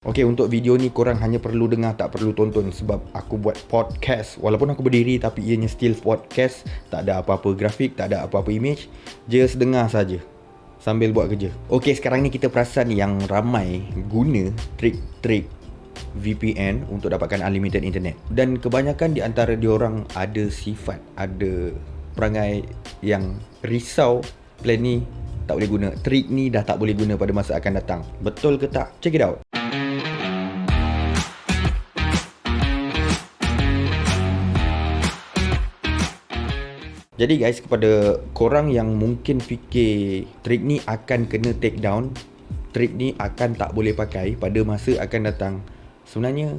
Okay, untuk video ni korang hanya perlu dengar, tak perlu tonton. Sebab aku buat podcast, walaupun aku berdiri, tapi ianya still podcast. Tak ada apa-apa grafik, tak ada apa-apa image. Just dengar saja sambil buat kerja. Okay, sekarang ni kita perasan yang ramai guna trik-trik VPN untuk dapatkan unlimited internet. Dan kebanyakan di antara diorang ada sifat, ada perangai yang risau plan ni tak boleh guna. Trik ni dah tak boleh guna pada masa akan datang. Betul ke tak? Check it out. Jadi guys, kepada korang yang mungkin fikir trik ni akan kena take down, trik ni akan tak boleh pakai pada masa akan datang, sebenarnya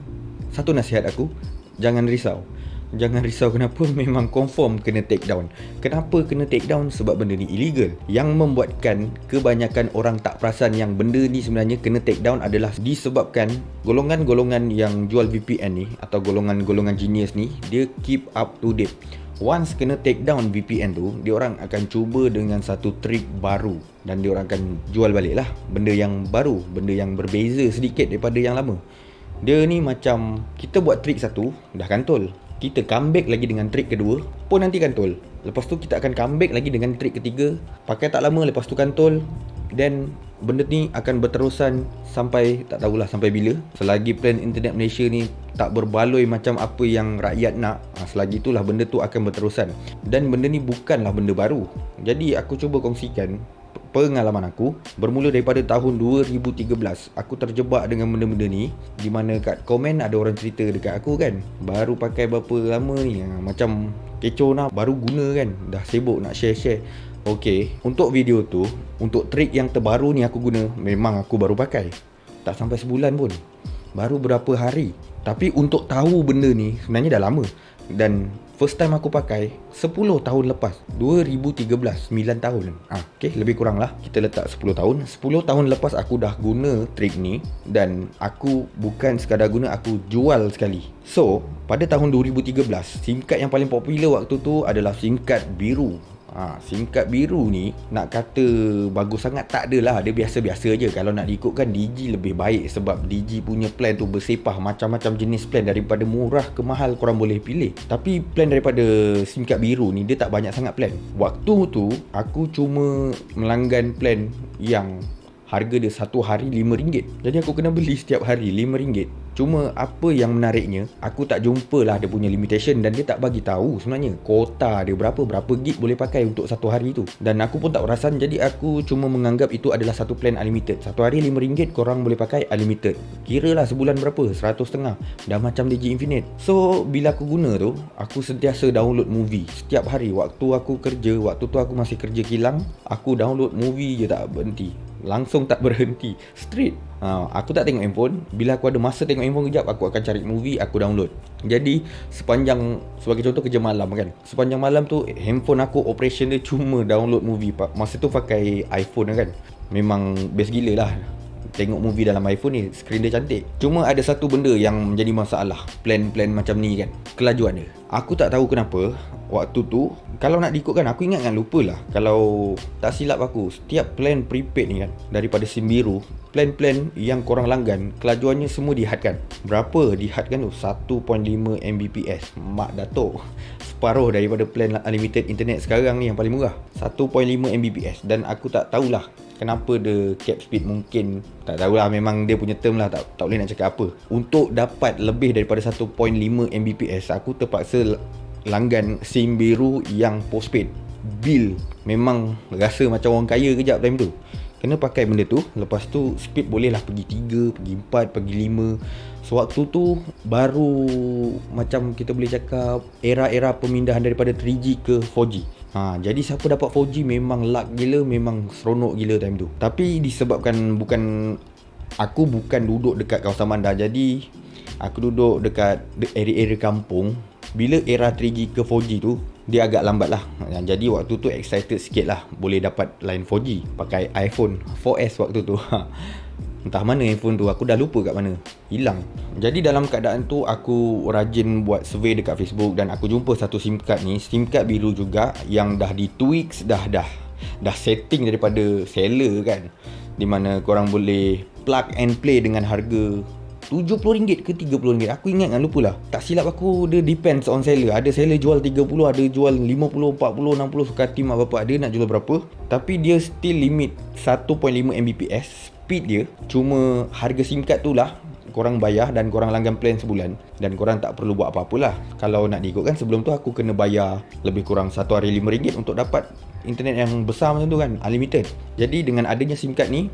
satu nasihat aku, jangan risau. Jangan risau kenapa, memang confirm kena take down. Kenapa kena take down? Sebab benda ni illegal. Yang membuatkan kebanyakan orang tak perasan yang benda ni sebenarnya kena take down adalah disebabkan golongan-golongan yang jual VPN ni, atau golongan-golongan genius ni, dia keep up to date. Once kena take down VPN tu, dia orang akan cuba dengan satu trik baru dan dia orang akan jual balik lah benda yang baru, benda yang berbeza sedikit daripada yang lama. Dia ni macam kita buat trik satu, dah kantol. Kita comeback lagi dengan trik kedua, pun nanti kantol. Lepas tu kita akan comeback lagi dengan trik ketiga, pakai tak lama, lepas tu kantol. Dan benda ni akan berterusan sampai tak tahulah sampai bila. Selagi plan internet Malaysia ni tak berbaloi macam apa yang rakyat nak, selagi itulah benda tu akan berterusan. Dan benda ni bukanlah benda baru. Jadi aku cuba kongsikan pengalaman aku bermula daripada tahun 2013. Aku terjebak dengan benda-benda ni, di mana kat komen ada orang cerita dekat aku kan, baru pakai berapa lama ni, macam kecoh nak baru guna kan, dah sibuk nak share-share. Okay, untuk video tu, untuk trik yang terbaru ni aku guna, memang aku baru pakai tak sampai sebulan pun, baru berapa hari. Tapi untuk tahu benda ni sebenarnya dah lama. Dan first time aku pakai 10 tahun lepas, 2013, 9 tahun. Okay, lebih kurang lah kita letak 10 tahun. 10 tahun lepas aku dah guna trik ni. Dan aku bukan sekadar guna, aku jual sekali. So, pada tahun 2013, SIM card yang paling popular waktu tu adalah SIM card biru. SIM card biru ni nak kata bagus sangat tak adalah, dia biasa-biasa je. Kalau nak diikutkan Digi lebih baik, sebab Digi punya plan tu bersepah macam-macam jenis plan, daripada murah ke mahal korang boleh pilih. Tapi plan daripada SIM card biru ni dia tak banyak sangat plan. Waktu tu aku cuma melanggan plan yang harga dia satu hari RM5. Jadi aku kena beli setiap hari RM5. Cuma apa yang menariknya, aku tak jumpa lah dia punya limitation, dan dia tak bagi tahu sebenarnya kuota dia berapa gig boleh pakai untuk satu hari tu. Dan aku pun tak perasan, jadi aku cuma menganggap itu adalah satu plan unlimited. Satu hari RM5 korang boleh pakai unlimited. Kira lah sebulan berapa? 100.5. Dah macam Digi Infinite. So bila aku guna tu, aku sentiasa download movie setiap hari. Waktu aku kerja, waktu tu aku masih kerja kilang, aku download movie je tak berhenti, langsung tak berhenti, straight. Aku tak tengok handphone. Bila aku ada masa tengok handphone kejap, aku akan cari movie, aku download. Jadi sepanjang, sebagai contoh kerja malam kan, sepanjang malam tu handphone aku operation dia cuma download movie. Masa tu pakai iPhone kan, memang best gila lah tengok movie dalam iPhone ni, skrin dia cantik. Cuma ada satu benda yang menjadi masalah plan-plan macam ni kan, kelajuan dia. Aku tak tahu kenapa waktu tu, kalau nak diikutkan, aku ingat kan, lupa lah, kalau tak silap aku, setiap plan prepaid ni kan, daripada SIM biru, plan-plan yang korang langgan, kelajuannya semua dihadkan. Berapa dihadkan tu? 1.5 Mbps. Mak datuk, separuh daripada plan unlimited internet sekarang ni yang paling murah, 1.5 Mbps. Dan aku tak tahulah kenapa dia cap speed, mungkin tak tahulah, memang dia punya term lah, tak boleh nak cakap apa. Untuk dapat lebih daripada 1.5 Mbps, aku terpaksa langgan SIM biru yang postpaid. Bil memang rasa macam orang kaya kejap time tu. Kena pakai benda tu. Lepas tu speed boleh lah pergi 3, pergi 4, pergi 5. So waktu tu baru macam kita boleh cakap era-era pemindahan daripada 3G ke 4G. Jadi siapa dapat 4G memang luck gila, memang seronok gila time tu. Tapi disebabkan aku bukan duduk dekat kawasan bandar, jadi aku duduk dekat area-area kampung. Bila era 3G ke 4G tu, dia agak lambat lah. Jadi waktu tu excited sikit lah boleh dapat line 4G. Pakai iPhone 4S waktu tu. Entah mana handphone tu, aku dah lupa kat mana, hilang. Jadi dalam keadaan tu, aku rajin buat survey dekat Facebook, dan aku jumpa satu SIM card ni, SIM card biru juga, yang dah di tweaks, dah setting daripada seller kan, di mana korang boleh plug and play dengan harga RM70 ke RM30. Aku ingat kan, lupalah. Tak silap aku, dia depends on seller. Ada seller jual 30, ada jual 50, 40, 60. Suka hati mak bapak dia nak jual berapa. Tapi dia still limit 1.5 Mbps. Speed dia, cuma harga SIM card tu lah korang bayar dan korang langgan plan sebulan. Dan korang tak perlu buat apa-apalah. Kalau nak diikutkan, sebelum tu aku kena bayar lebih kurang satu hari RM5 untuk dapat internet yang besar macam tu kan, unlimited. Jadi dengan adanya SIM card ni,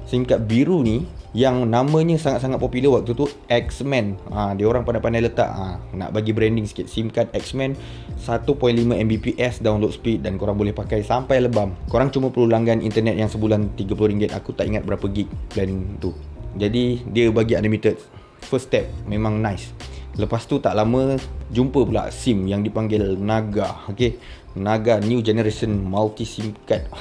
SIM card biru ni, yang namanya sangat-sangat popular waktu tu, X-Men. Dia orang pandai-pandai letak, nak bagi branding sikit. SIM card X-Men 1.5 Mbps download speed dan korang boleh pakai sampai lebam. Korang cuma perlu langgan internet yang sebulan RM30. Aku tak ingat berapa gig plan tu. Jadi dia bagi unlimited. First step memang nice. Lepas tu tak lama jumpa pula SIM yang dipanggil Naga. Okay, Naga new generation multi SIM card.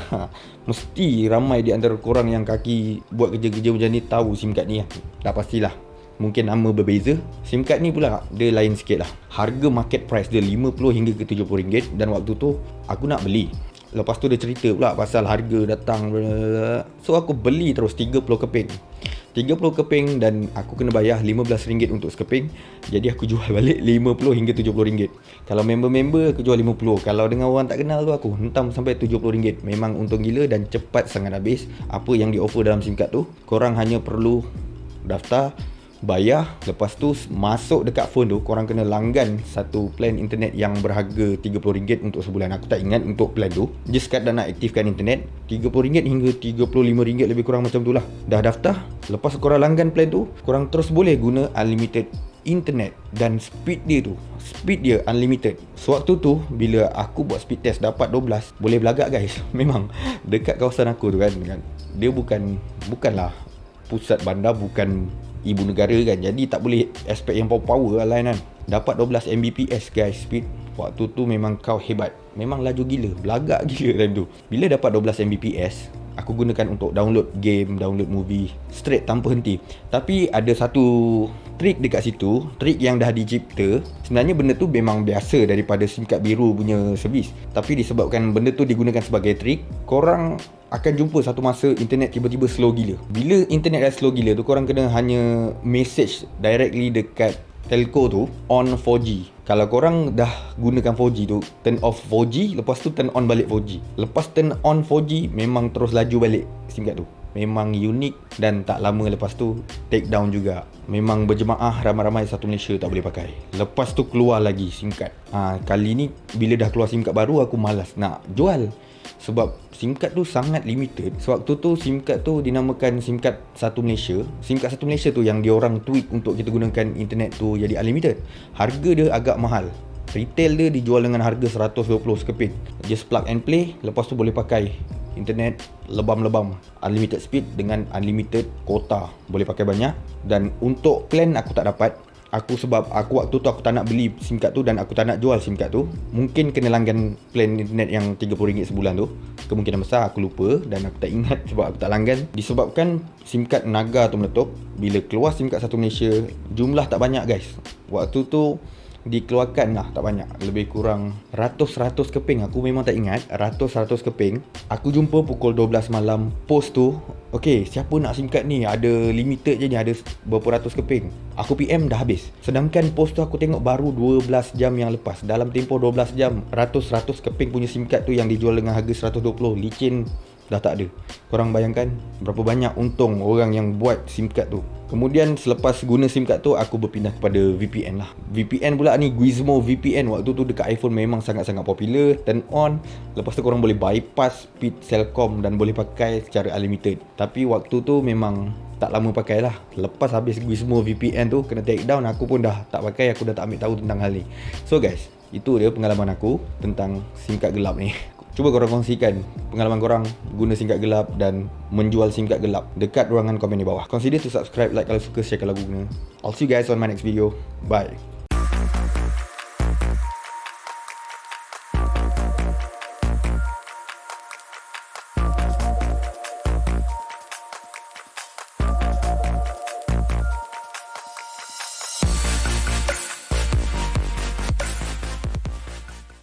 Mesti ramai di antara korang yang kaki buat kerja-kerja macam ni tahu SIM card ni lah. Dah pastilah. Mungkin nama berbeza. SIM card ni pula dia lain sikit lah. Harga market price dia RM50 hingga ke RM70. Dan waktu tu aku nak beli. Lepas tu dia cerita pula pasal harga datang. So aku beli terus 30 keping. 30 keping dan aku kena bayar RM15 untuk sekeping. Jadi aku jual balik RM50 hingga RM70. Kalau member-member aku jual RM50. Kalau dengan orang tak kenal tu aku hentam sampai RM70. Memang untung gila dan cepat sangat habis. Apa yang di offer dalam SIM card tu, korang hanya perlu daftar, bayar, lepas tu masuk dekat phone tu, korang kena langgan satu plan internet yang berharga RM30 untuk sebulan. Aku tak ingat untuk plan tu. Just sekadar nak aktifkan internet, RM30 hingga RM35 lebih kurang macam tu lah. Dah daftar, lepas korang langgan plan tu, korang terus boleh guna unlimited internet. Dan speed dia unlimited. Sewaktu tu bila aku buat speed test dapat 12, boleh belagak guys. Memang dekat kawasan aku tu kan, dia bukanlah pusat bandar, bukan ibu negara kan. Jadi tak boleh expect yang power-power lah kan. Dapat 12 Mbps guys speed. Waktu tu memang kau hebat. Memang laju gila, belagak gila time tu. Bila dapat 12 Mbps, aku gunakan untuk download game, download movie straight tanpa henti. Tapi ada satu trik dekat situ, trik yang dah dicipta. Sebenarnya benda tu memang biasa daripada SIM card biru punya servis. Tapi disebabkan benda tu digunakan sebagai trik, korang akan jumpa satu masa internet tiba-tiba slow gila. Bila internet dah slow gila tu, korang kena hanya message directly dekat telco tu on 4G. Kalau korang dah gunakan 4G tu, turn off 4G, lepas tu turn on balik 4G. Lepas turn on 4G, memang terus laju balik SIM card tu. Memang unik dan tak lama lepas tu take down juga. Memang berjemaah ramai-ramai satu Malaysia tak boleh pakai. Lepas tu keluar lagi SIM card. Kali ni bila dah keluar SIM card baru, aku malas nak jual. Sebab SIM card tu sangat limited. Sewaktu tu SIM card tu dinamakan SIM card Satu Malaysia. SIM card Satu Malaysia tu yang diorang tweak untuk kita gunakan internet tu jadi unlimited. Harga dia agak mahal. Retail dia dijual dengan harga 120 sekeping. Just plug and play, lepas tu boleh pakai internet lebam-lebam, unlimited speed dengan unlimited kuota. Boleh pakai banyak. Dan untuk plan aku tak dapat. Sebab aku waktu tu aku tak nak beli SIM card tu dan aku tak nak jual SIM card tu. Mungkin kena langgan plan internet yang RM30 sebulan tu. Kemungkinan besar aku lupa dan aku tak ingat sebab aku tak langgan. Disebabkan SIM card Naga tu meletup. Bila keluar SIM card Satu Malaysia, jumlah tak banyak guys. Waktu tu dikeluarkan lah tak banyak, lebih kurang ratus keping. Aku memang tak ingat, ratus keping. Aku jumpa pukul 12 malam post tu. Okay, siapa nak SIM card ni? Ada limited je ni, ada berapa ratus keping. Aku PM dah habis. Sedangkan post tu aku tengok baru 12 jam yang lepas. Dalam tempoh 12 jam, ratus keping punya SIM card tu yang dijual dengan harga 120. Licin dah tak ada. Korang bayangkan berapa banyak untung orang yang buat SIM card tu. Kemudian selepas guna SIM card tu, aku berpindah kepada VPN lah. VPN pula ni, Gizmo VPN. Waktu tu dekat iPhone memang sangat-sangat popular. Turn on, lepas tu korang boleh bypass speed Celcom dan boleh pakai secara unlimited. Tapi waktu tu memang tak lama pakai lah. Lepas habis Gizmo VPN tu kena take down, aku pun dah tak pakai. Aku dah tak ambil tahu tentang hal ni. So guys, itu dia pengalaman aku tentang SIM card gelap ni. Cuba korang kongsikan pengalaman korang guna SIM card gelap dan menjual SIM card gelap dekat ruangan komen di bawah. Consider to subscribe, like kalau suka, share kalau guna. I'll see you guys on my next video. Bye.